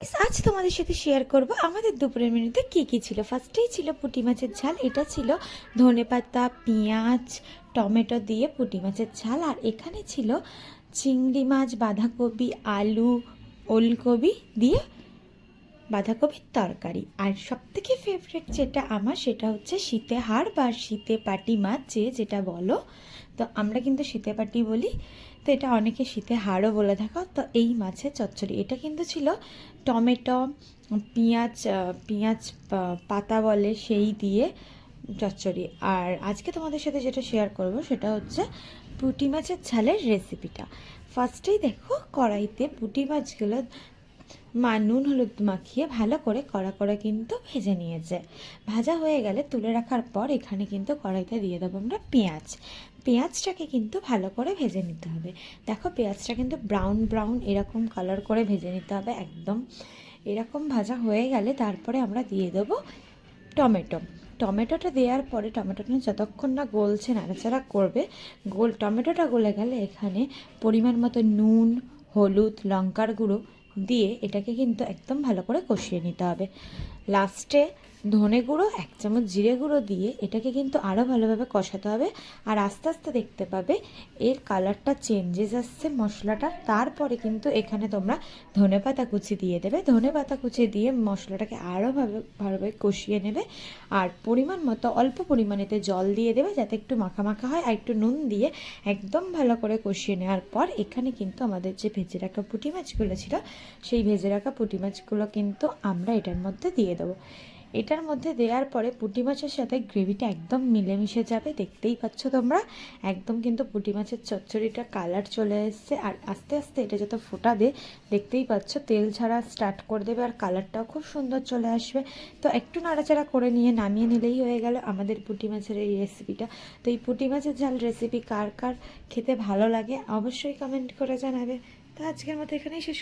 আজ তোমাদের সাথে শেয়ার করব আমাদের দুপুরের মেনুতে কী কী ছিল। ফার্স্টেই ছিল পুঁটি মাছের ঝাল, এটা ছিল ধনেপাতা পেঁয়াজ টমেটো দিয়ে পুঁটি মাছের ঝাল। আর এখানে ছিল চিংড়ি মাছ বাঁধাকপি আলু ওলকপি দিয়ে বাঁধাকপির তরকারি। আর সবথেকে ফেভারিট যেটা আমার সেটা হচ্ছে শীতে হাড় বা শীতে পাটি মাছ, যেটা বলো। তো আমরা কিন্তু শীতে পাটি বলি, তো এটা অনেকে শীতে হাড়ও বলে থাকো। তো এই মাছের চচ্চড়ি, এটা কিন্তু ছিল টমেটো পেঁয়াজ পেঁয়াজ পাতা বলে সেই দিয়ে চচ্চড়ি। আর আজকে তোমাদের সাথে যেটা শেয়ার করব সেটা হচ্ছে পুঁটি মাছের ঝালের রেসিপিটা। ফার্স্টেই দেখো কড়াইতে পুঁটি মাছগুলো নুন হলুদ মাখিয়ে ভালো করে কড়া করে কিন্তু ভেজে নিয়েছে। ভাজা হয়ে গেলে তুলে রাখার পর এখানে কিন্তু কড়াইতে দিয়ে দেবো আমরা পেঁয়াজটাকে কিন্তু ভালো করে ভেজে নিতে হবে। দেখো পেঁয়াজটা কিন্তু ব্রাউন ব্রাউন এরকম কালার করে ভেজে নিতে হবে একদম। এরকম ভাজা হয়ে গেলে তারপরে আমরা দিয়ে দেবো টমেটোটা দেওয়ার পরে টমেটোটা যতক্ষণ না গলছে নাড়াচাড়া করবে। টমেটোটা গলে গেলে এখানে পরিমাণ মতো নুন হলুদ লঙ্কার গুঁড়ো দিয়ে এটাকে কিন্তু একদম ভালো করে কষিয়ে নিতে হবে। লাস্টে ধনে গুঁড়ো 1 চামচ জিরে গুঁড়ো দিয়ে এটাকে কিন্তু আরও ভালোভাবে কষাতে হবে। আর আস্তে আস্তে দেখতে পাবে এর কালারটা চেঞ্জেস আসছে মশলাটা। তারপরে কিন্তু এখানে তোমরা ধনেপাতা কুচি দিয়ে দেবে। ধনেপাতা কুচি দিয়ে মশলাটাকে আরও ভালোভাবে কষিয়ে নেবে। আর পরিমাণ মতো অল্প পরিমাণেতে জল দিয়ে দেবে যাতে একটু মাখা মাখা হয়। আর একটু নুন দিয়ে একদম ভালো করে কষিয়ে নেওয়ার পর এখানে কিন্তু আমাদের যে ভেজে রাখা পুঁটি মাছগুলো ছিল সেই ভেজে রাখা পুঁটি মাছগুলো কিন্তু আমরা এটার মধ্যে দিয়ে দেবো। এটার মধ্যে দেওয়ার পরে পুঁটি মাছের সাথে গ্রেভিটা একদম মিলেমিশে যাবে। দেখতেই পাচ্ছ তোমরা একদম কিন্তু পুঁটি মাছের চচ্চড়িটা কালার চলে এসছে। আর আস্তে আস্তে এটা যত ফোটাবে দেখতেই পাচ্ছ তেল ছাড়া স্টার্ট করে দেবে আর কালারটাও খুব সুন্দর চলে আসবে। তো একটু নাড়াচাড়া করে নিয়ে নামিয়ে নিলেই হয়ে গেল আমাদের পুঁটি মাছের এই রেসিপিটা। তো এই পুঁটি মাছের ঝাল রেসিপি কার কার খেতে ভালো লাগে অবশ্যই কমেন্ট করে জানাবে। তো আজকের মতো এখানেই শেষ।